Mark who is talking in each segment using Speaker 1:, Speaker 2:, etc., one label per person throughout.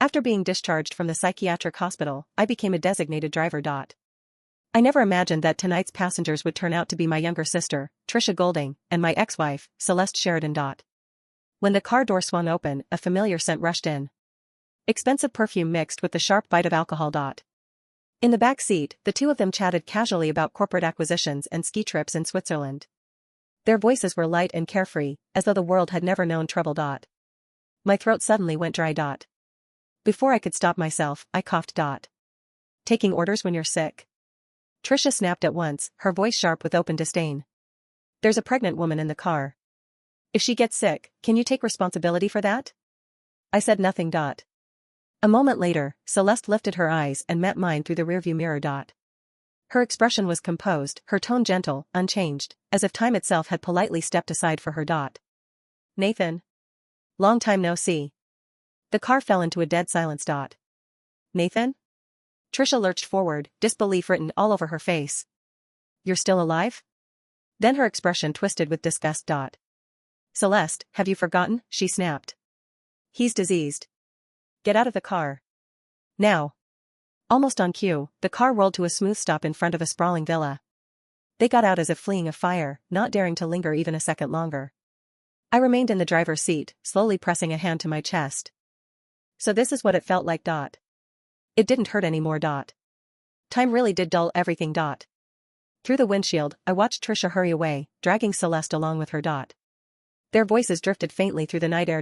Speaker 1: After being discharged from the psychiatric hospital, I became a designated driver. I never imagined that tonight's passengers would turn out to be my younger sister, Trisha Golding, and my ex-wife, Celeste Sheridan. When the car door swung open, a familiar scent rushed in. Expensive perfume mixed with the sharp bite of alcohol. In the back seat, the two of them chatted casually about corporate acquisitions and ski trips in Switzerland. Their voices were light and carefree, as though the world had never known trouble. My throat suddenly went dry. Before I could stop myself, I coughed. Taking orders when you're sick? Trisha snapped at once, her voice sharp with open disdain. There's a pregnant woman in the car. If she gets sick, can you take responsibility for that? I said nothing. A moment later, Celeste lifted her eyes and met mine through the rearview mirror. Her expression was composed, her tone gentle, unchanged, as if time itself had politely stepped aside for her. Nathan? Long time no see. The car fell into a dead silence. Nathan? Trisha lurched forward, disbelief written all over her face. You're still alive? Then her expression twisted with disgust. Celeste, have you forgotten? She snapped. He's diseased. Get out of the car. Now. Almost on cue, the car rolled to a smooth stop in front of a sprawling villa. They got out as if fleeing a fire, not daring to linger even a second longer. I remained in the driver's seat, slowly pressing a hand to my chest. So this is what it felt like. It didn't hurt anymore. Time really did dull everything. Through the windshield, I watched Trisha hurry away, dragging Celeste along with her. Their voices drifted faintly through the night air.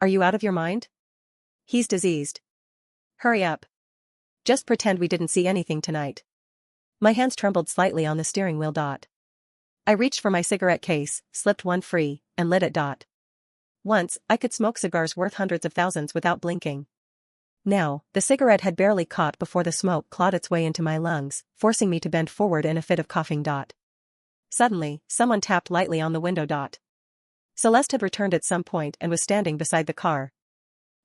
Speaker 1: Are you out of your mind? He's diseased. Hurry up. Just pretend we didn't see anything tonight. My hands trembled slightly on the steering wheel. I reached for my cigarette case, slipped one free, and lit it. Once, I could smoke cigars worth hundreds of thousands without blinking. Now, the cigarette had barely caught before the smoke clawed its way into my lungs, forcing me to bend forward in a fit of coughing. Suddenly, someone tapped lightly on the window. Celeste had returned at some point and was standing beside the car.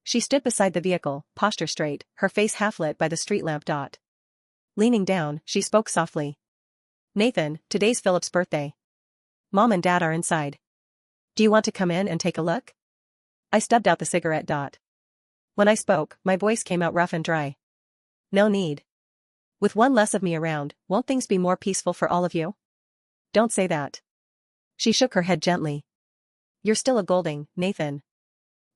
Speaker 1: She stood beside the vehicle, posture straight, her face half-lit by the street lamp. Leaning down, she spoke softly. Nathan, today's Philip's birthday. Mom and Dad are inside. Do you want to come in and take a look? I stubbed out the cigarette. When I spoke, my voice came out rough and dry. No need. With one less of me around, won't things be more peaceful for all of you? Don't say that. She shook her head gently. You're still a Golding, Nathan.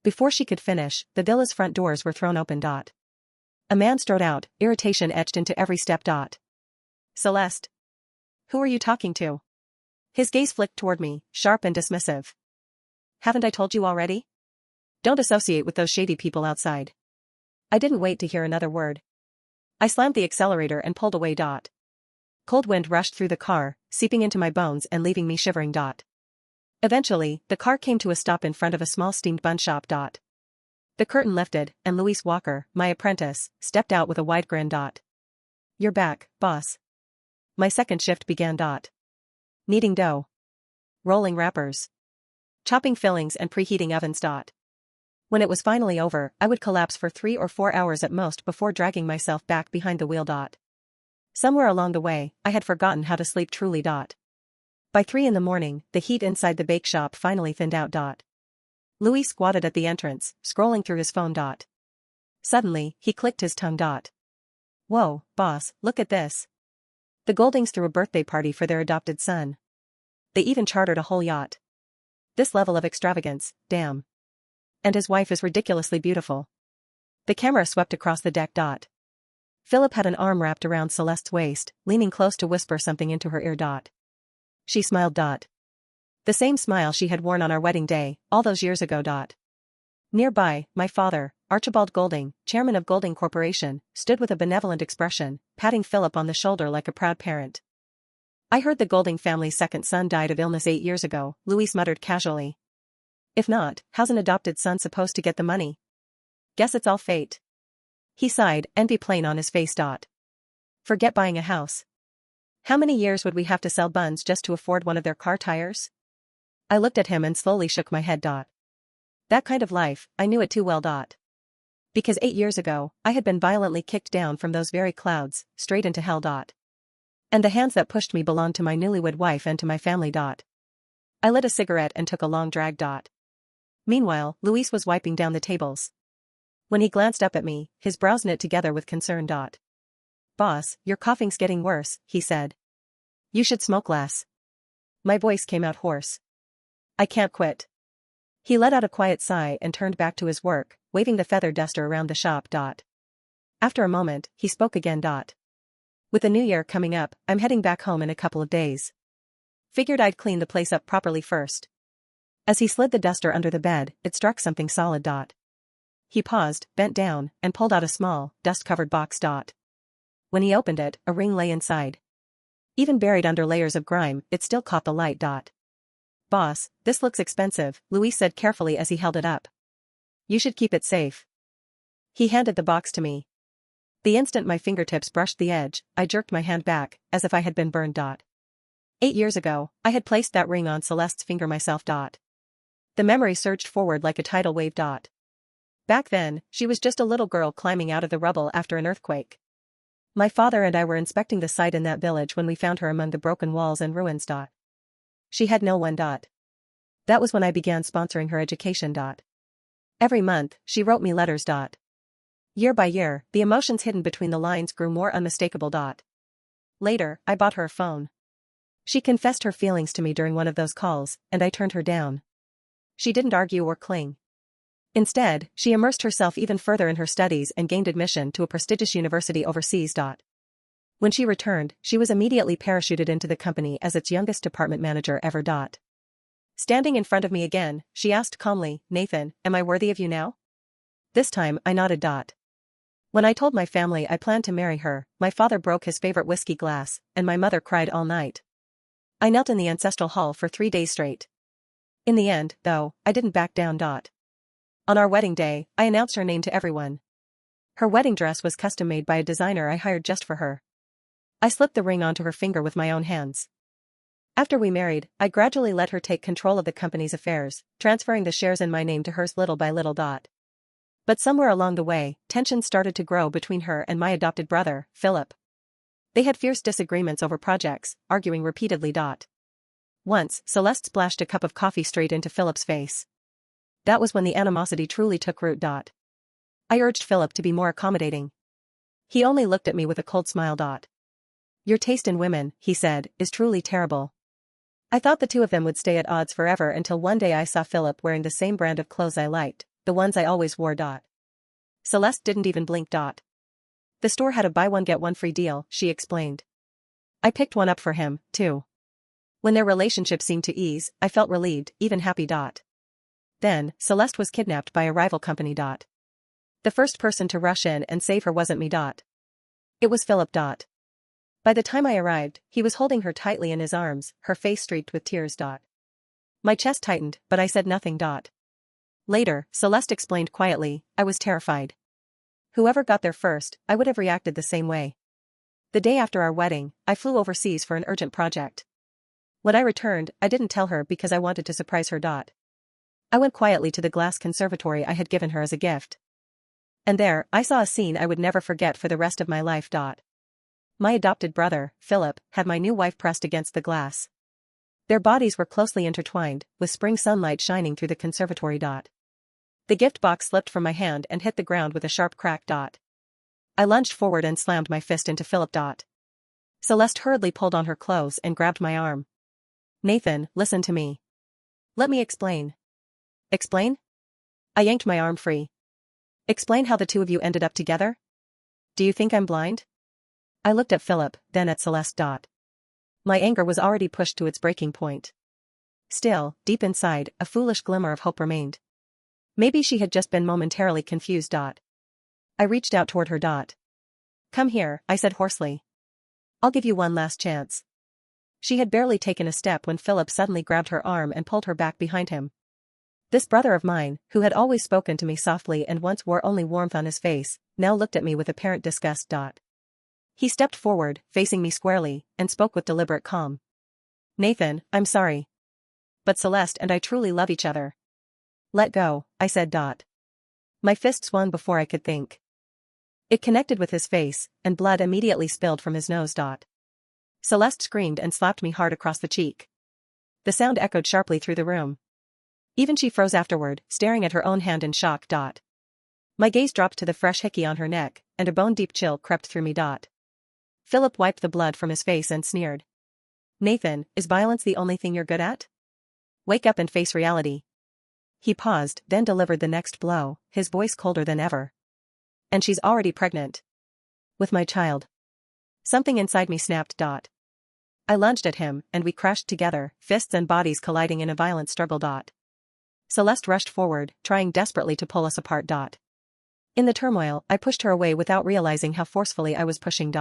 Speaker 1: Before she could finish, the villa's front doors were thrown open. A man strode out, irritation etched into every step. Celeste. Who are you talking to? His gaze flicked toward me, sharp and dismissive. Haven't I told you already? Don't associate with those shady people outside. I didn't wait to hear another word. I slammed the accelerator and pulled away. Cold wind rushed through the car, seeping into my bones and leaving me shivering. Eventually, the car came to a stop in front of a small steamed bun shop. The curtain lifted, and Luis Walker, my apprentice, stepped out with a wide grin. You're back, boss. My second shift began. Kneading dough. Rolling wrappers. Chopping fillings and preheating ovens. When it was finally over, I would collapse for 3 or 4 hours at most before dragging myself back behind the wheel. Somewhere along the way, I had forgotten how to sleep truly. By 3 in the morning, the heat inside the bake shop finally thinned out. Louis squatted at the entrance, scrolling through his phone. Suddenly, he clicked his tongue. Whoa, boss, look at this. The Goldings threw a birthday party for their adopted son. They even chartered a whole yacht. This level of extravagance, damn. And his wife is ridiculously beautiful. The camera swept across the deck. Philip had an arm wrapped around Celeste's waist, leaning close to whisper something into her ear. She smiled. The same smile she had worn on our wedding day, all those years ago. Nearby, my father, Archibald Golding, chairman of Golding Corporation, stood with a benevolent expression, patting Philip on the shoulder like a proud parent. I heard the Golding family's second son died of illness 8 years ago, Louis muttered casually. If not, how's an adopted son supposed to get the money? Guess it's all fate. He sighed, envy plain on his face. Forget buying a house. How many years would we have to sell buns just to afford one of their car tires? I looked at him and slowly shook my head. That kind of life, I knew it too well. Because 8 years ago, I had been violently kicked down from those very clouds, straight into hell. And the hands that pushed me belonged to my newlywed wife and to my family. I lit a cigarette and took a long drag. Meanwhile, Luis was wiping down the tables. When he glanced up at me, his brows knit together with concern. Boss, your coughing's getting worse, he said. You should smoke less. My voice came out hoarse. I can't quit. He let out a quiet sigh and turned back to his work, waving the feather duster around the shop. After a moment, he spoke again. With the new year coming up, I'm heading back home in a couple of days. Figured I'd clean the place up properly first. As he slid the duster under the bed, it struck something solid. He paused, bent down, and pulled out a small, dust-covered box. When he opened it, a ring lay inside. Even buried under layers of grime, it still caught the light. Boss, this looks expensive, Louis said carefully as he held it up. You should keep it safe. He handed the box to me. The instant my fingertips brushed the edge, I jerked my hand back, as if I had been burned. 8 years ago, I had placed that ring on Celeste's finger myself. The memory surged forward like a tidal wave. Back then, she was just a little girl climbing out of the rubble after an earthquake. My father and I were inspecting the site in that village when we found her among the broken walls and ruins. She had no one. That was when I began sponsoring her education. Every month, she wrote me letters. Year by year, the emotions hidden between the lines grew more unmistakable. Later, I bought her a phone. She confessed her feelings to me during one of those calls, and I turned her down. She didn't argue or cling. Instead, she immersed herself even further in her studies and gained admission to a prestigious university overseas. When she returned, she was immediately parachuted into the company as its youngest department manager ever. Standing in front of me again, she asked calmly, Nathan, am I worthy of you now? This time, I nodded. When I told my family I planned to marry her, my father broke his favorite whiskey glass, and my mother cried all night. I knelt in the ancestral hall for 3 days straight. In the end, though, I didn't back down. On our wedding day, I announced her name to everyone. Her wedding dress was custom-made by a designer I hired just for her. I slipped the ring onto her finger with my own hands. After we married, I gradually let her take control of the company's affairs, transferring the shares in my name to hers little by little. But somewhere along the way, tensions started to grow between her and my adopted brother, Philip. They had fierce disagreements over projects, arguing repeatedly. Once, Celeste splashed a cup of coffee straight into Philip's face. That was when the animosity truly took root. I urged Philip to be more accommodating. He only looked at me with a cold smile. Your taste in women, he said, is truly terrible. I thought the two of them would stay at odds forever until one day I saw Philip wearing the same brand of clothes I liked, the ones I always wore. Celeste didn't even blink. The store had a buy one get one free deal, she explained. I picked one up for him, too. When their relationship seemed to ease, I felt relieved, even happy. Then, Celeste was kidnapped by a rival company. The first person to rush in and save her wasn't me. It was Philip. By the time I arrived, he was holding her tightly in his arms, her face streaked with tears. My chest tightened, but I said nothing. Later, Celeste explained quietly, I was terrified. Whoever got there first, I would have reacted the same way. The day after our wedding, I flew overseas for an urgent project. When I returned, I didn't tell her because I wanted to surprise her. I went quietly to the glass conservatory I had given her as a gift. And there, I saw a scene I would never forget for the rest of my life. My adopted brother, Philip, had my new wife pressed against the glass. Their bodies were closely intertwined, with spring sunlight shining through the conservatory. The gift box slipped from my hand and hit the ground with a sharp crack. I lunged forward and slammed my fist into Philip. Celeste hurriedly pulled on her clothes and grabbed my arm. Nathan, listen to me. Let me explain. Explain? I yanked my arm free. Explain how the two of you ended up together? Do you think I'm blind? I looked at Philip, then at Celeste. My anger was already pushed to its breaking point. Still, deep inside, a foolish glimmer of hope remained. Maybe she had just been momentarily confused. I reached out toward her. Come here, I said hoarsely. I'll give you one last chance. She had barely taken a step when Philip suddenly grabbed her arm and pulled her back behind him. This brother of mine, who had always spoken to me softly and once wore only warmth on his face, now looked at me with apparent disgust. He stepped forward, facing me squarely, and spoke with deliberate calm. Nathan, I'm sorry. But Celeste and I truly love each other. Let go, I said. My fist swung before I could think. It connected with his face, and blood immediately spilled from his nose. Celeste screamed and slapped me hard across the cheek. The sound echoed sharply through the room. Even she froze afterward, staring at her own hand in shock. My gaze dropped to the fresh hickey on her neck, and a bone-deep chill crept through me. Philip wiped the blood from his face and sneered. Nathan, is violence the only thing you're good at? Wake up and face reality. He paused, then delivered the next blow, his voice colder than ever. And she's already pregnant. With my child. Something inside me snapped. I lunged at him, and we crashed together, fists and bodies colliding in a violent struggle. Celeste rushed forward, trying desperately to pull us apart. In the turmoil, I pushed her away without realizing how forcefully I was pushing.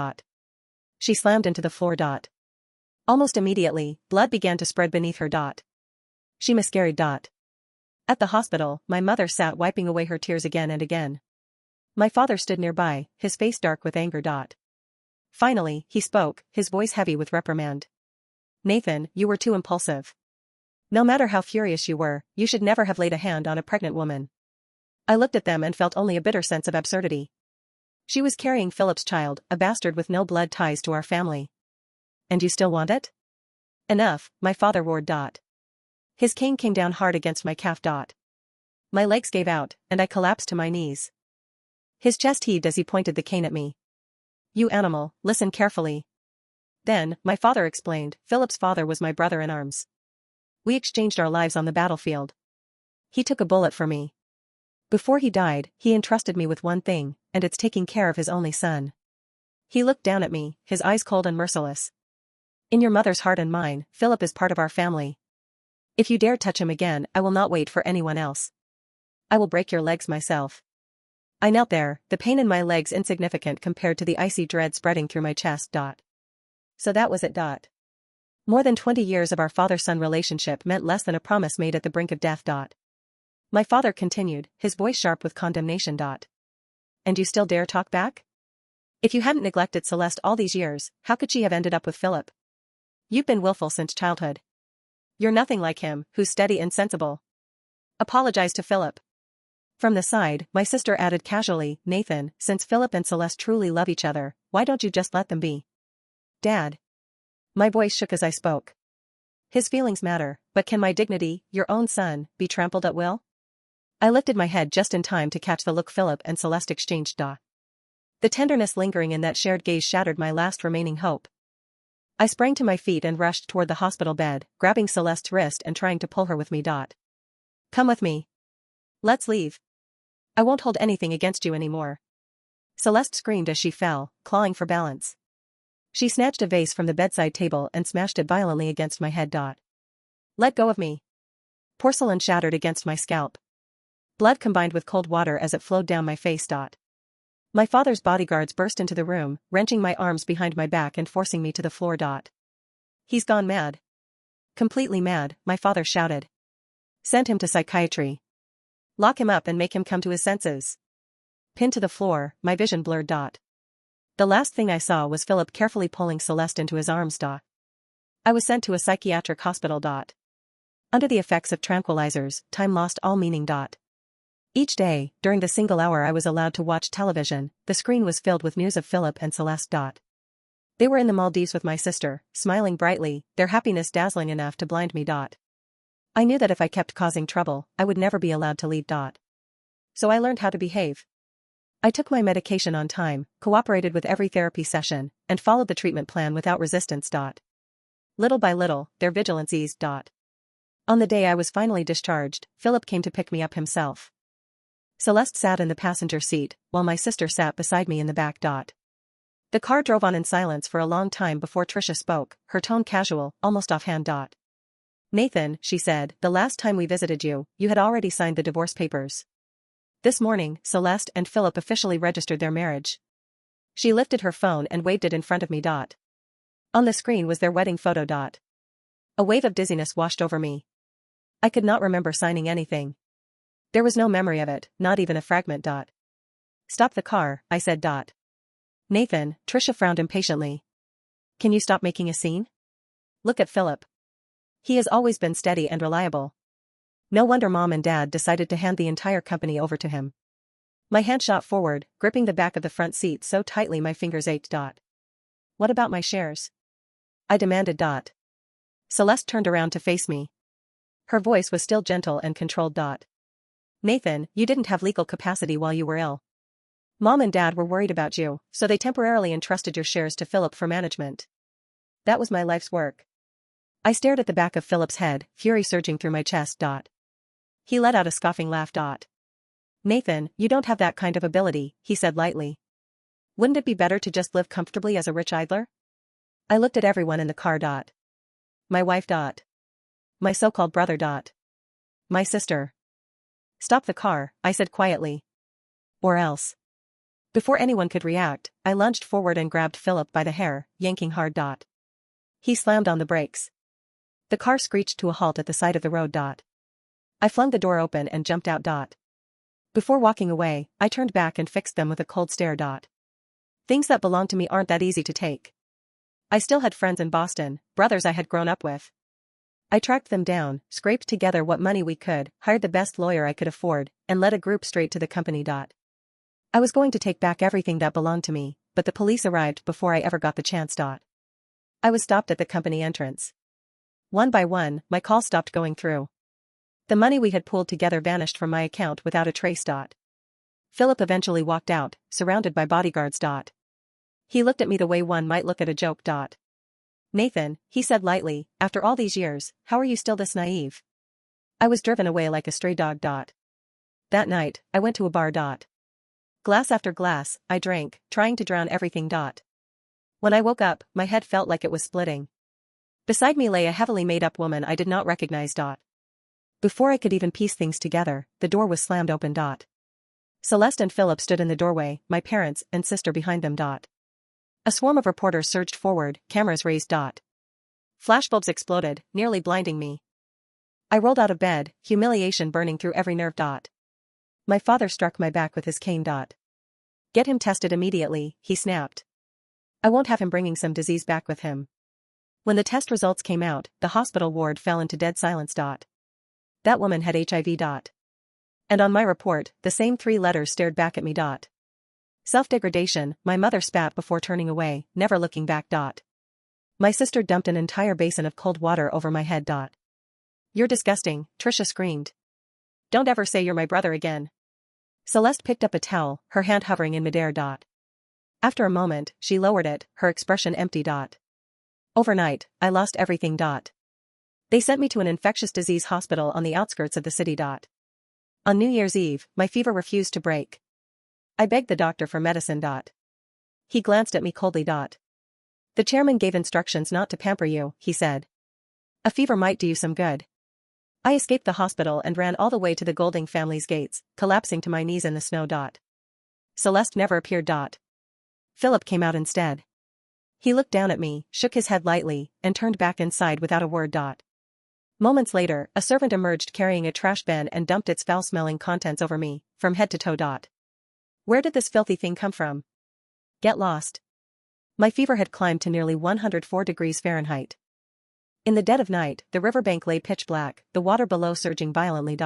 Speaker 1: She slammed into the floor. Almost immediately, blood began to spread beneath her. She miscarried. At the hospital, my mother sat wiping away her tears again and again. My father stood nearby, his face dark with anger. Finally, he spoke, his voice heavy with reprimand. Nathan, you were too impulsive. No matter how furious you were, you should never have laid a hand on a pregnant woman. I looked at them and felt only a bitter sense of absurdity. She was carrying Philip's child, a bastard with no blood ties to our family. And you still want it? Enough, my father roared. His cane came down hard against my calf. My legs gave out, and I collapsed to my knees. His chest heaved as he pointed the cane at me. You animal, listen carefully. Then, my father explained, Philip's father was my brother in arms. We exchanged our lives on the battlefield. He took a bullet for me. Before he died, he entrusted me with one thing, and it's taking care of his only son. He looked down at me, his eyes cold and merciless. In your mother's heart and mine, Philip is part of our family. If you dare touch him again, I will not wait for anyone else. I will break your legs myself. I knelt there, the pain in my legs insignificant compared to the icy dread spreading through my chest. So that was it. More than 20 years of our father-son relationship meant less than a promise made at the brink of death. My father continued, his voice sharp with condemnation. And you still dare talk back? If you hadn't neglected Celeste all these years, how could she have ended up with Philip? You've been willful since childhood. You're nothing like him, who's steady and sensible. Apologize to Philip. From the side, my sister added casually, Nathan, since Philip and Celeste truly love each other, why don't you just let them be? Dad. My voice shook as I spoke. His feelings matter, but can my dignity, your own son, be trampled at will? I lifted my head just in time to catch the look Philip and Celeste exchanged. The tenderness lingering in that shared gaze shattered my last remaining hope. I sprang to my feet and rushed toward the hospital bed, grabbing Celeste's wrist and trying to pull her with me. Come with me. Let's leave. I won't hold anything against you anymore. Celeste screamed as she fell, clawing for balance. She snatched a vase from the bedside table and smashed it violently against my head. Let go of me. Porcelain shattered against my scalp. Blood combined with cold water as it flowed down my face. My father's bodyguards burst into the room, wrenching my arms behind my back and forcing me to the floor. He's gone mad. Completely mad, my father shouted. Send him to psychiatry. Lock him up and make him come to his senses. Pinned to the floor, my vision blurred. The last thing I saw was Philip carefully pulling Celeste into his arms. I was sent to a psychiatric hospital. Under the effects of tranquilizers, time lost all meaning. Each day, during the single hour I was allowed to watch television, the screen was filled with news of Philip and Celeste. They were in the Maldives with my sister, smiling brightly, their happiness dazzling enough to blind me. I knew that if I kept causing trouble, I would never be allowed to leave. So I learned how to behave. I took my medication on time, cooperated with every therapy session, and followed the treatment plan without resistance. Little by little, their vigilance eased. On the day I was finally discharged, Philip came to pick me up himself. Celeste sat in the passenger seat, while my sister sat beside me in the back. The car drove on in silence for a long time before Trisha spoke, her tone casual, almost offhand. Nathan, she said, the last time we visited you, you had already signed the divorce papers. This morning, Celeste and Philip officially registered their marriage. She lifted her phone and waved it in front of me. On the screen was their wedding photo. A wave of dizziness washed over me. I could not remember signing anything. There was no memory of it, not even a fragment. Stop the car, I said. Nathan, Trisha frowned impatiently. Can you stop making a scene? Look at Philip. He has always been steady and reliable. No wonder Mom and Dad decided to hand the entire company over to him. My hand shot forward, gripping the back of the front seat so tightly my fingers ached. What about my shares? I demanded. Celeste turned around to face me. Her voice was still gentle and controlled. Nathan, you didn't have legal capacity while you were ill. Mom and Dad were worried about you, so they temporarily entrusted your shares to Philip for management. That was my life's work. I stared at the back of Philip's head, fury surging through my chest. He let out a scoffing laugh. Nathan, you don't have that kind of ability, he said lightly. Wouldn't it be better to just live comfortably as a rich idler? I looked at everyone in the car. My wife. My so-called brother. My sister. Stop the car, I said quietly. Or else. Before anyone could react, I lunged forward and grabbed Philip by the hair, yanking hard. He slammed on the brakes. The car screeched to a halt at the side of the road. I flung the door open and jumped out. Before walking away, I turned back and fixed them with a cold stare. Things that belong to me aren't that easy to take. I still had friends in Boston, brothers I had grown up with. I tracked them down, scraped together what money we could, hired the best lawyer I could afford, and led a group straight to the company. I was going to take back everything that belonged to me, but the police arrived before I ever got the chance. I was stopped at the company entrance. One by one, my calls stopped going through. The money we had pooled together vanished from my account without a trace. Philip eventually walked out, surrounded by bodyguards. He looked at me the way one might look at a joke. Nathan, he said lightly, after all these years, how are you still this naive? I was driven away like a stray dog. That night, I went to a bar. Glass after glass, I drank, trying to drown everything. When I woke up, my head felt like it was splitting. Beside me lay a heavily made-up woman I did not recognize. Before I could even piece things together, the door was slammed open. Celeste and Philip stood in the doorway, my parents and sister behind them. A swarm of reporters surged forward, cameras raised. Flashbulbs exploded, nearly blinding me. I rolled out of bed, humiliation burning through every nerve. My father struck my back with his cane. Get him tested immediately, he snapped. I won't have him bringing some disease back with him. When the test results came out, the hospital ward fell into dead silence. That woman had HIV. And on my report, the same 3 letters stared back at me. Self-degradation, my mother spat before turning away, never looking back. My sister dumped an entire basin of cold water over my head. You're disgusting, Trisha screamed. Don't ever say you're my brother again. Celeste picked up a towel, her hand hovering in midair. After a moment, she lowered it, her expression empty. Overnight, I lost everything. They sent me to an infectious disease hospital on the outskirts of the city. On New Year's Eve, my fever refused to break. I begged the doctor for medicine. He glanced at me coldly. The chairman gave instructions not to pamper you, he said. A fever might do you some good. I escaped the hospital and ran all the way to the Golding family's gates, collapsing to my knees in the snow. Celeste never appeared. Philip came out instead. He looked down at me, shook his head lightly, and turned back inside without a word. Moments later, a servant emerged carrying a trash bin and dumped its foul-smelling contents over me, from head to toe. Where did this filthy thing come from? Get lost. My fever had climbed to nearly 104 degrees Fahrenheit. In the dead of night, the riverbank lay pitch black, the water below surging violently.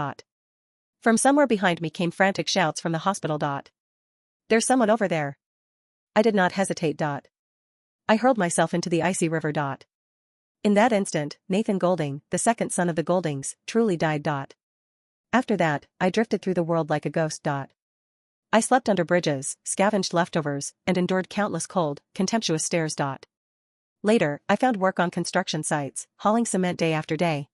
Speaker 1: From somewhere behind me came frantic shouts from the hospital. There's someone over there. I did not hesitate. I hurled myself into the icy river. In that instant, Nathan Golding, the second son of the Goldings, truly died. After that, I drifted through the world like a ghost. I slept under bridges, scavenged leftovers, and endured countless cold, contemptuous stares. Later, I found work on construction sites, hauling cement day after day.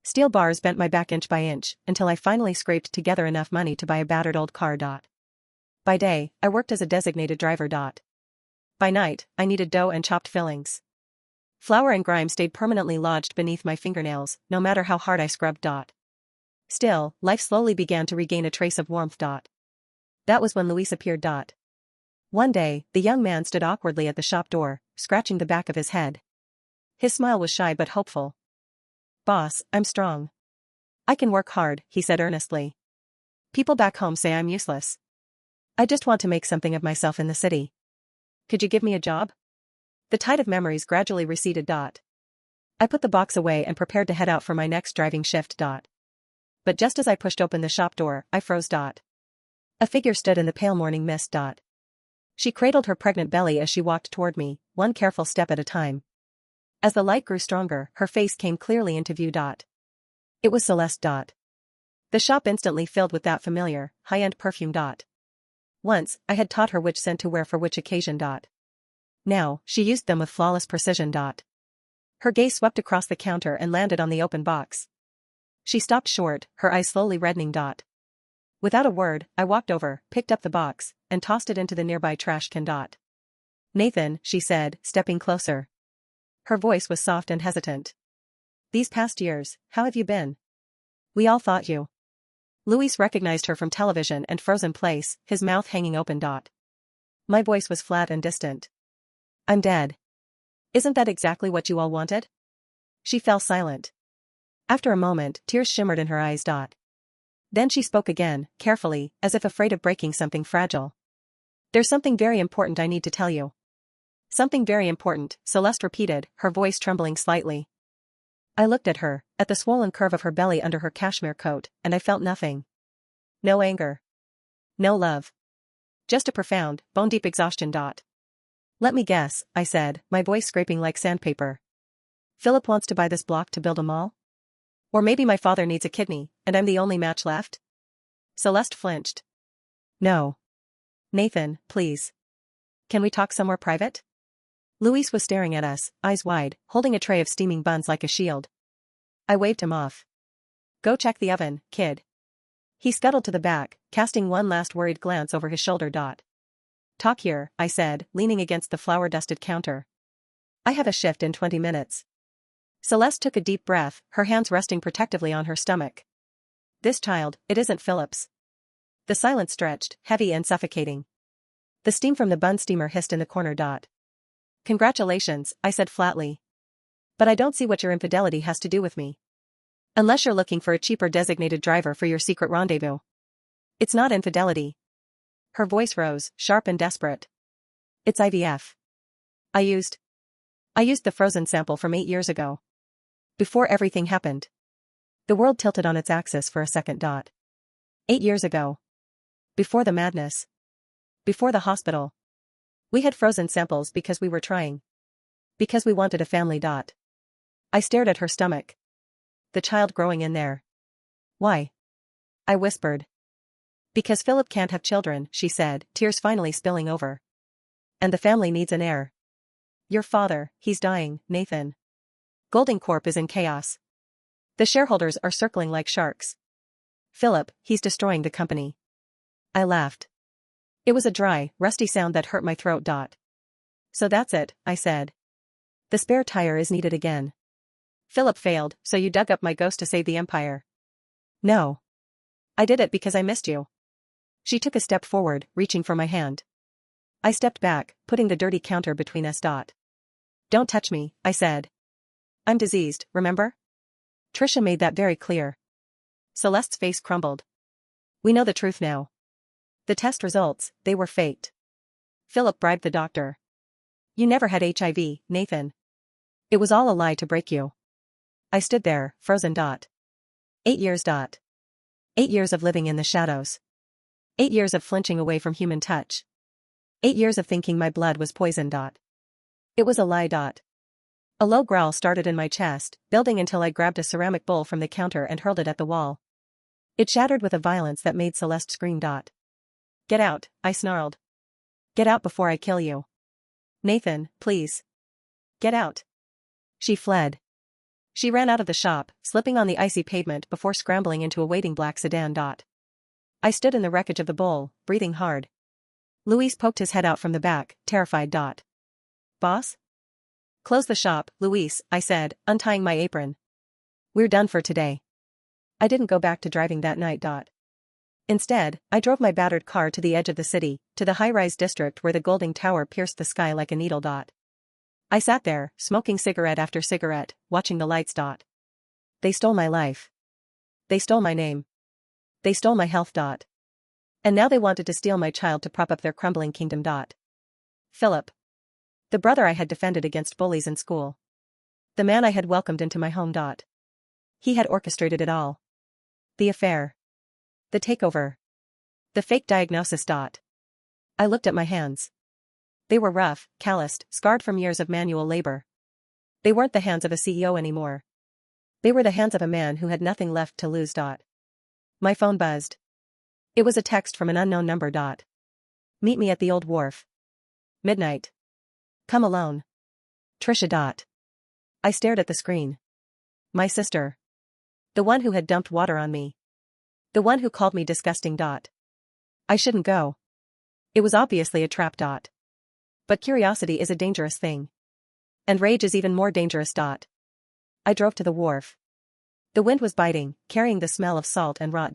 Speaker 1: Steel bars bent my back inch by inch, until I finally scraped together enough money to buy a battered old car. By day, I worked as a designated driver. By night, I kneaded dough and chopped fillings. Flour and grime stayed permanently lodged beneath my fingernails, no matter how hard I scrubbed. Still, life slowly began to regain a trace of warmth. That was when Luis appeared. One day, the young man stood awkwardly at the shop door, scratching the back of his head. His smile was shy but hopeful. Boss, I'm strong. I can work hard, he said earnestly. People back home say I'm useless. I just want to make something of myself in the city. Could you give me a job? The tide of memories gradually receded. I put the box away and prepared to head out for my next driving shift. But just as I pushed open the shop door, I froze. A figure stood in the pale morning mist. She cradled her pregnant belly as she walked toward me, one careful step at a time. As the light grew stronger, her face came clearly into view. It was Celeste. The shop instantly filled with that familiar, high-end perfume. Once, I had taught her which scent to wear for which occasion. Now, she used them with flawless precision. Her gaze swept across the counter and landed on the open box. She stopped short, her eyes slowly reddening. Without a word, I walked over, picked up the box, and tossed it into the nearby trash can. Nathan, she said, stepping closer. Her voice was soft and hesitant. These past years, how have you been? We all thought you. Luis recognized her from television and froze in place, his mouth hanging open. My voice was flat and distant. I'm dead. Isn't that exactly what you all wanted? She fell silent. After a moment, tears shimmered in her eyes. Then she spoke again, carefully, as if afraid of breaking something fragile. There's something very important I need to tell you. Something very important, Celeste repeated, her voice trembling slightly. I looked at her, at the swollen curve of her belly under her cashmere coat, and I felt nothing. No anger. No love. Just a profound, bone-deep exhaustion. Let me guess, I said, my voice scraping like sandpaper. Philip wants to buy this block to build a mall? Or maybe my father needs a kidney, and I'm the only match left? Celeste flinched. No. Nathan, please. Can we talk somewhere private? Luis was staring at us, eyes wide, holding a tray of steaming buns like a shield. I waved him off. Go check the oven, kid. He scuttled to the back, casting one last worried glance over his shoulder. Talk here, I said, leaning against the flour-dusted counter. I have a shift in 20 minutes. Celeste took a deep breath, her hands resting protectively on her stomach. This child, it isn't Philip's. The silence stretched, heavy and suffocating. The steam from the bun steamer hissed in the corner. Congratulations, I said flatly. But I don't see what your infidelity has to do with me. Unless you're looking for a cheaper designated driver for your secret rendezvous. It's not infidelity. Her voice rose, sharp and desperate. It's IVF. I used the frozen sample from 8 years ago. Before everything happened. The world tilted on its axis for a second. 8 years ago. Before the madness. Before the hospital. We had frozen samples because we were trying. Because we wanted a family. I stared at her stomach. The child growing in there. Why? I whispered. Because Philip can't have children, she said, tears finally spilling over. And the family needs an heir. Your father, he's dying, Nathan. Golding Corp is in chaos. The shareholders are circling like sharks. Philip, he's destroying the company. I laughed. It was a dry, rusty sound that hurt my throat. So that's it, I said. The spare tire is needed again. Philip failed, so you dug up my ghost to save the empire. No. I did it because I missed you. She took a step forward, reaching for my hand. I stepped back, putting the dirty counter between us. Don't touch me, I said. I'm diseased, remember? Trisha made that very clear. Celeste's face crumbled. We know the truth now. The test results, they were faked. Philip bribed the doctor. You never had HIV, Nathan. It was all a lie to break you. I stood there, frozen. 8 years. 8 years of living in the shadows. 8 years of flinching away from human touch. 8 years of thinking my blood was poison. It was a lie. A low growl started in my chest, building until I grabbed a ceramic bowl from the counter and hurled it at the wall. It shattered with a violence that made Celeste scream. Get out, I snarled. Get out before I kill you. Nathan, please. Get out. She fled. She ran out of the shop, slipping on the icy pavement before scrambling into a waiting black sedan. I stood in the wreckage of the bowl, breathing hard. Luis poked his head out from the back, terrified. Boss? Close the shop, Luis, I said, untying my apron. We're done for today. I didn't go back to driving that night. Instead, I drove my battered car to the edge of the city, to the high-rise district where the Golding Tower pierced the sky like a needle. I sat there, smoking cigarette after cigarette, watching the lights. They stole my life. They stole my name. They stole my health. And now they wanted to steal my child to prop up their crumbling kingdom. Philip. The brother I had defended against bullies in school. The man I had welcomed into my home. He had orchestrated it all. The affair. The takeover. The fake diagnosis. I looked at my hands. They were rough, calloused, scarred from years of manual labor. They weren't the hands of a CEO anymore. They were the hands of a man who had nothing left to lose. My phone buzzed. It was a text from an unknown number. Meet me at the old wharf. Midnight. Come alone. Trisha. I stared at the screen. My sister. The one who had dumped water on me. The one who called me disgusting. I shouldn't go. It was obviously a trap. But curiosity is a dangerous thing. And rage is even more dangerous. I drove to the wharf. The wind was biting, carrying the smell of salt and rot.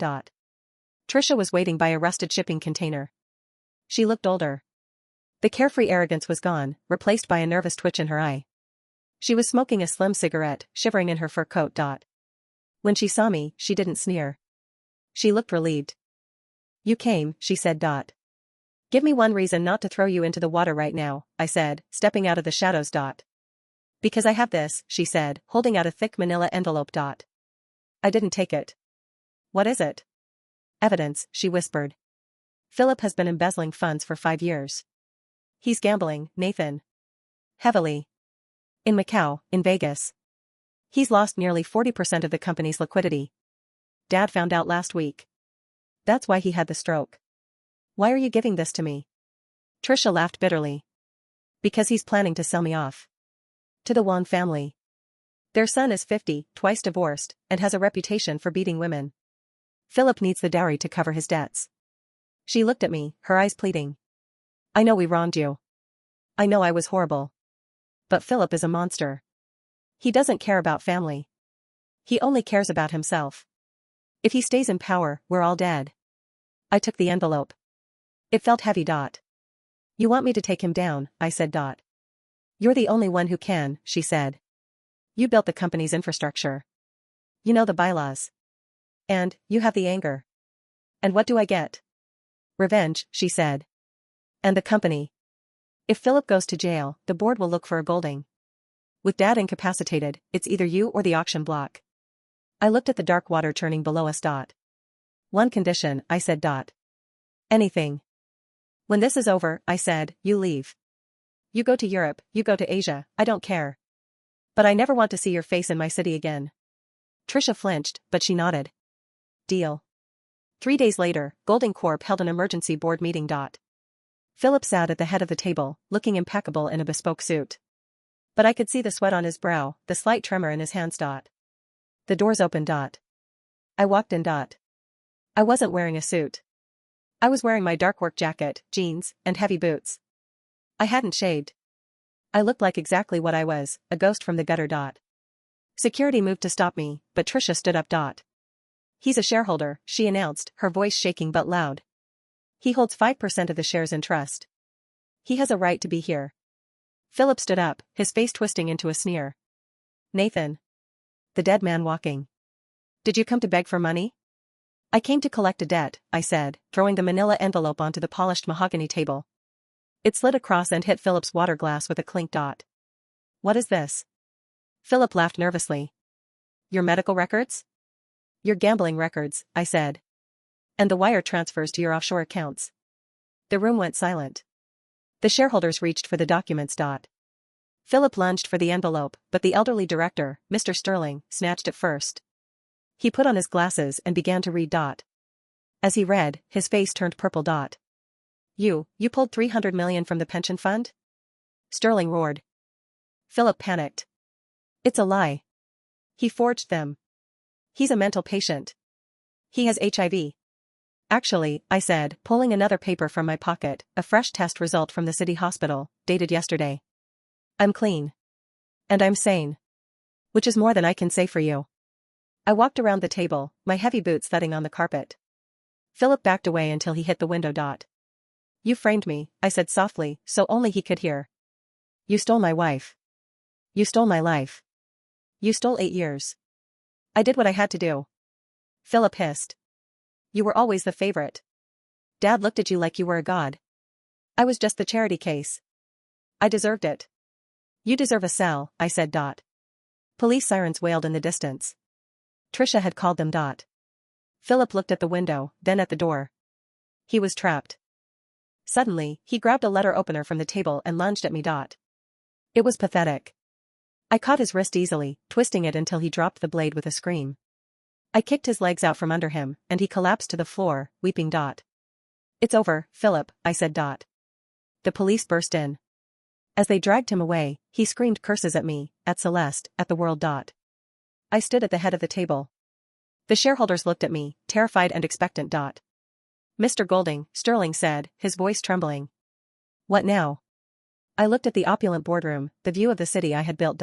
Speaker 1: Trisha was waiting by a rusted shipping container. She looked older. The carefree arrogance was gone, replaced by a nervous twitch in her eye. She was smoking a slim cigarette, shivering in her fur coat. When she saw me, she didn't sneer. She looked relieved. You came, she said. Give me one reason not to throw you into the water right now, I said, stepping out of the shadows. Because I have this, she said, holding out a thick manila envelope. I didn't take it. What is it? Evidence, she whispered. Philip has been embezzling funds for 5 years. He's gambling, Nathan. Heavily. In Macau, in Vegas. He's lost nearly 40% of the company's liquidity. Dad found out last week. That's why he had the stroke. Why are you giving this to me? Trisha laughed bitterly. Because he's planning to sell me off. To the When family. Their son is 50, twice divorced, and has a reputation for beating women. Philip needs the dowry to cover his debts. She looked at me, her eyes pleading. I know we wronged you. I know I was horrible. But Philip is a monster. He doesn't care about family. He only cares about himself. If he stays in power, we're all dead. I took the envelope. It felt heavy. You want me to take him down, I said. You're the only one who can, she said. You built the company's infrastructure. You know the bylaws. And, you have the anger. And what do I get? Revenge, she said. And the company. If Philip goes to jail, the board will look for a Golding. With Dad incapacitated, it's either you or the auction block. I looked at the dark water churning below us. One condition, I said. Anything. When this is over, I said, you leave. You go to Europe, you go to Asia, I don't care. But I never want to see your face in my city again. Trisha flinched, but she nodded. Deal. 3 days later, Golding Corp held an emergency board meeting. Philip sat at the head of the table, looking impeccable in a bespoke suit. But I could see the sweat on his brow, the slight tremor in his hands. The doors opened. I walked in. I wasn't wearing a suit. I was wearing my dark work jacket, jeans, and heavy boots. I hadn't shaved. I looked like exactly what I was, a ghost from the gutter. Security moved to stop me, but Trisha stood up. He's a shareholder, she announced, her voice shaking but loud. He holds 5% of the shares in trust. He has a right to be here. Philip stood up, his face twisting into a sneer. Nathan. The dead man walking. Did you come to beg for money? I came to collect a debt, I said, throwing the manila envelope onto the polished mahogany table. It slid across and hit Philip's water glass with a clink. What is this? Philip laughed nervously. Your medical records? Your gambling records, I said. And the wire transfers to your offshore accounts. The room went silent. The shareholders reached for the documents. Philip lunged for the envelope, but the elderly director, Mr. Sterling, snatched it first. He put on his glasses and began to read. As he read, his face turned purple. You pulled $300 million from the pension fund? Sterling roared. Philip panicked. It's a lie. He forged them. He's a mental patient. He has HIV. Actually, I said, pulling another paper from my pocket, a fresh test result from the city hospital, dated yesterday. I'm clean. And I'm sane. Which is more than I can say for you. I walked around the table, my heavy boots thudding on the carpet. Philip backed away until he hit the window. You framed me, I said softly, so only he could hear. You stole my wife. You stole my life. You stole 8 years. I did what I had to do. Philip hissed. You were always the favorite. Dad looked at you like you were a god. I was just the charity case. I deserved it. You deserve a cell, I said. Police sirens wailed in the distance. Trisha had called them. Philip looked at the window, then at the door. He was trapped. Suddenly, he grabbed a letter opener from the table and lunged at me. It was pathetic. I caught his wrist easily, twisting it until he dropped the blade with a scream. I kicked his legs out from under him, and he collapsed to the floor, weeping. It's over, Philip, I said. The police burst in. As they dragged him away, he screamed curses at me, at Celeste, at the world. I stood at the head of the table. The shareholders looked at me, terrified and expectant. Mr. Golding, Sterling said, his voice trembling. What now? I looked at the opulent boardroom, the view of the city I had built.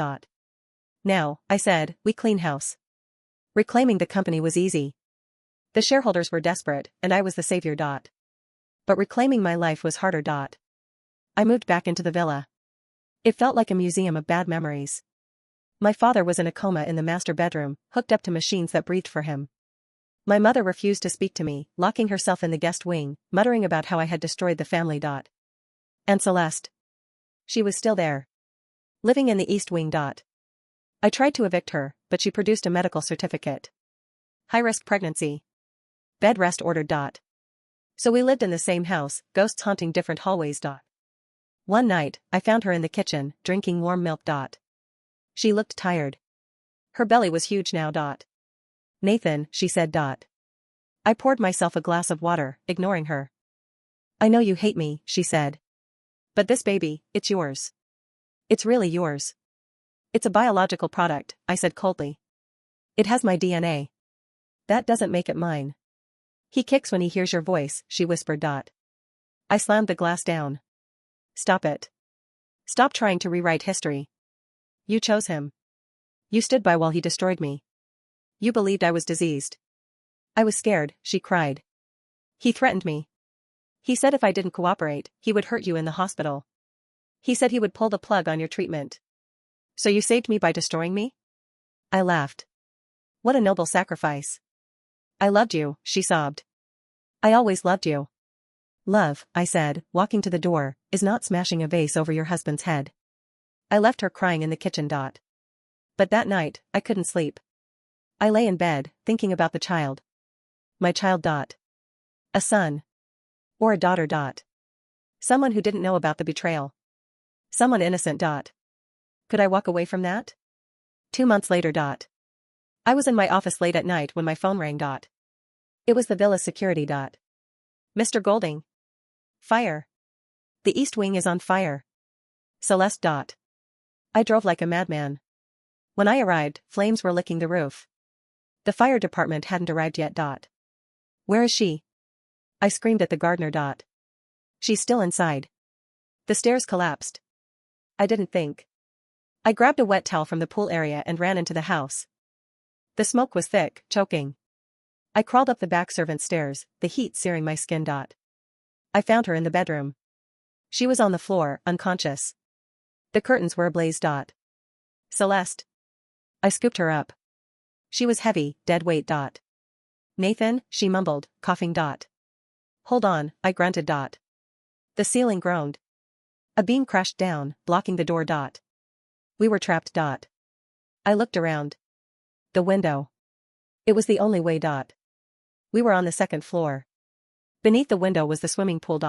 Speaker 1: Now, I said, we clean house. Reclaiming the company was easy. The shareholders were desperate, and I was the savior. But reclaiming my life was harder. I moved back into the villa. It felt like a museum of bad memories. My father was in a coma in the master bedroom, hooked up to machines that breathed for him. My mother refused to speak to me, locking herself in the guest wing, muttering about how I had destroyed the family. And Celeste. She was still there. Living in the East Wing. I tried to evict her, but she produced a medical certificate. High-risk pregnancy. Bed rest ordered. So we lived in the same house, ghosts haunting different hallways. One night, I found her in the kitchen, drinking warm milk. She looked tired. Her belly was huge now. Nathan, she said. I poured myself a glass of water, ignoring her. I know you hate me, she said. But this baby, it's yours. It's really yours. It's a biological product, I said coldly. It has my DNA. That doesn't make it mine. He kicks when he hears your voice, she whispered. I slammed the glass down. Stop it. Stop trying to rewrite history. You chose him. You stood by while he destroyed me. You believed I was diseased. I was scared, she cried. He threatened me. He said if I didn't cooperate, he would hurt you in the hospital. He said he would pull the plug on your treatment. So you saved me by destroying me? I laughed. What a noble sacrifice. I loved you, she sobbed. I always loved you. Love, I said, walking to the door, is not smashing a vase over your husband's head. I left her crying in the kitchen. But that night, I couldn't sleep. I lay in bed, thinking about the child. My child. A son. Or a daughter. Someone who didn't know about the betrayal. Someone innocent. Could I walk away from that? 2 months later. I was in my office late at night when my phone rang. It was the villa's security. Mr. Golding. Fire. The East Wing is on fire. Celeste. I drove like a madman. When I arrived, flames were licking the roof. The fire department hadn't arrived yet. Where is she? I screamed at the gardener. She's still inside. The stairs collapsed. I didn't think. I grabbed a wet towel from the pool area and ran into the house. The smoke was thick, choking. I crawled up the back servant's stairs, the heat searing my skin. I found her in the bedroom. She was on the floor, unconscious. The curtains were ablaze. Celeste. I scooped her up. She was heavy, dead weight. Nathan, she mumbled, coughing. Hold on, I grunted. The ceiling groaned. A beam crashed down, blocking the door. We were trapped. I looked around. The window. It was the only way. We were on the second floor. Beneath the window was the swimming pool.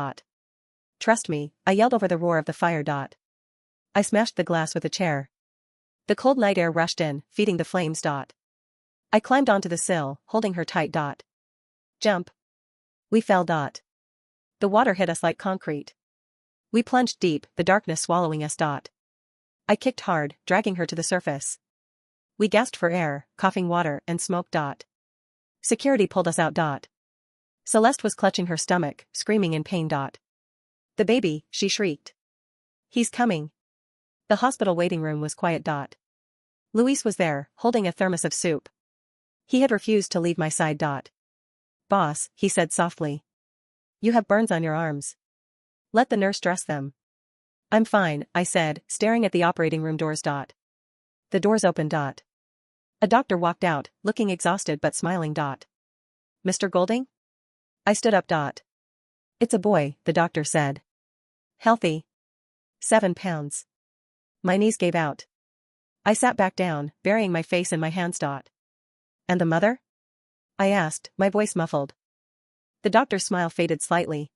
Speaker 1: Trust me, I yelled over the roar of the fire. I smashed the glass with a chair. The cold night air rushed in, feeding the flames. I climbed onto the sill, holding her tight. Jump. We fell. The water hit us like concrete. We plunged deep, the darkness swallowing us. I kicked hard, dragging her to the surface. We gasped for air, coughing water and smoke. Security pulled us out. Celeste was clutching her stomach, screaming in pain. The baby, she shrieked. He's coming. The hospital waiting room was quiet. Luis was there, holding a thermos of soup. He had refused to leave my side. Boss, he said softly. You have burns on your arms. Let the nurse dress them. I'm fine, I said, staring at the operating room doors. The doors opened. A doctor walked out, looking exhausted but smiling. Mr. Golding? I stood up. It's a boy, the doctor said. Healthy. 7 pounds. My knees gave out. I sat back down, burying my face in my hands. And the mother? I asked, my voice muffled. The doctor's smile faded slightly.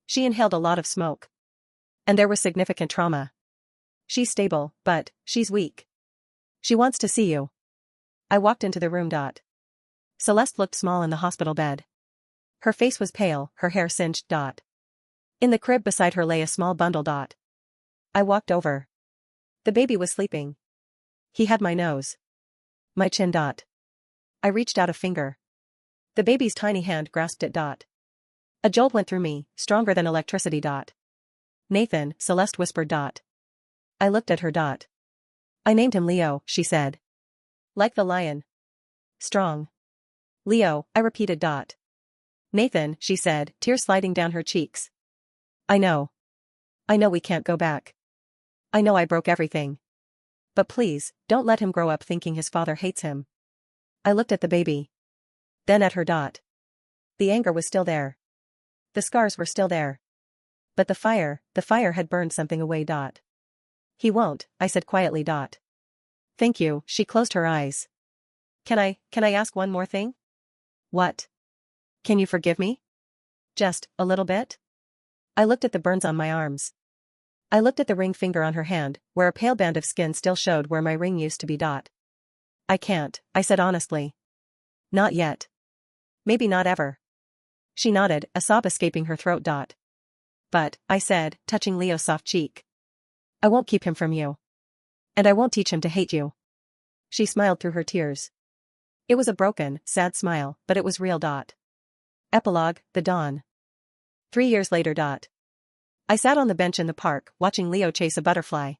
Speaker 1: She inhaled a lot of smoke. And there was significant trauma. She's stable, but she's weak. She wants to see you. I walked into the room. Celeste looked small in the hospital bed. Her face was pale, her hair singed. In the crib beside her lay a small bundle. I walked over. The baby was sleeping. He had my nose. My chin. I reached out a finger. The baby's tiny hand grasped it. A jolt went through me, stronger than electricity. Nathan, Celeste whispered. I looked at her. I named him Leo, she said. Like the lion. Strong. Leo, I repeated. Nathan, she said, tears sliding down her cheeks. I know. I know we can't go back. I know I broke everything. But please, don't let him grow up thinking his father hates him. I looked at the baby. Then at her. The anger was still there. The scars were still there. But the fire had burned something away. He won't, I said quietly. Thank you, she closed her eyes. Can I ask one more thing? What? Can you forgive me? Just a little bit? I looked at the burns on my arms. I looked at the ring finger on her hand, where a pale band of skin still showed where my ring used to be. I can't, I said honestly. Not yet. Maybe not ever. She nodded, a sob escaping her throat. But, I said, touching Leo's soft cheek. I won't keep him from you. And I won't teach him to hate you. She smiled through her tears. It was a broken, sad smile, but it was real. Epilogue, the dawn. 3 years later. I sat on the bench in the park, watching Leo chase a butterfly.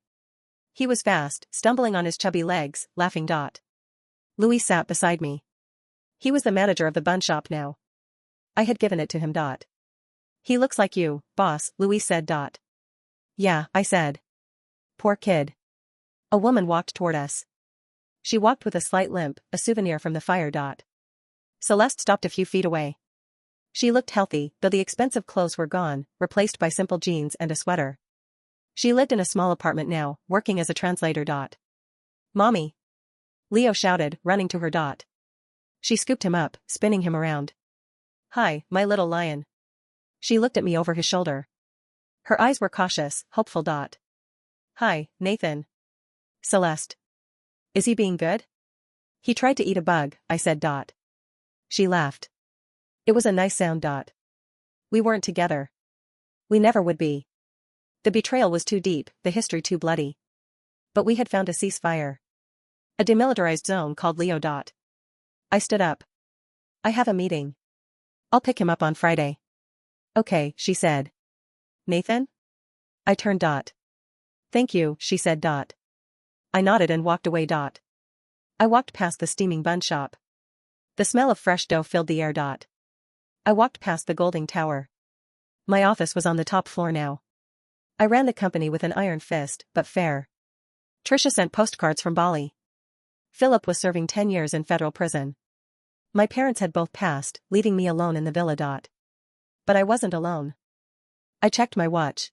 Speaker 1: He was fast, stumbling on his chubby legs, laughing. Louis sat beside me. He was the manager of the bun shop now. I had given it to him. He looks like you, boss, Louis said. Yeah, I said. Poor kid. A woman walked toward us. She walked with a slight limp, a souvenir from the fire. Celeste stopped a few feet away. She looked healthy, though the expensive clothes were gone, replaced by simple jeans and a sweater. She lived in a small apartment now, working as a translator. Mommy! Leo shouted, running to her. She scooped him up, spinning him around. Hi, my little lion. She looked at me over his shoulder. Her eyes were cautious, hopeful. Hi, Nathan. Celeste. Is he being good? He tried to eat a bug, I said. She laughed. It was a nice sound. We weren't together. We never would be. The betrayal was too deep, the history too bloody. But we had found a ceasefire. A demilitarized zone called Leo. I stood up. I have a meeting. I'll pick him up on Friday. Okay, she said. Nathan? I turned. Thank you, she said. I nodded and walked away. I walked past the steaming bun shop. The smell of fresh dough filled the air. I walked past the Golding Tower. My office was on the top floor now. I ran the company with an iron fist, but fair. Trisha sent postcards from Bali. Philip was serving 10 years in federal prison. My parents had both passed, leaving me alone in the villa. But I wasn't alone. I checked my watch.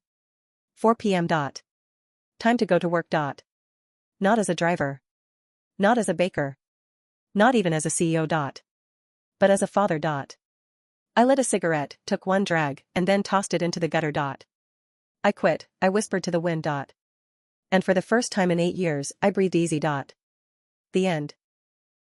Speaker 1: 4 p.m. Time to go to work. Not as a driver. Not as a baker. Not even as a CEO. But as a father. I lit a cigarette, took one drag, and then tossed it into the gutter. I quit, I whispered to the wind. And for the first time in 8 years, I breathed easy. The end.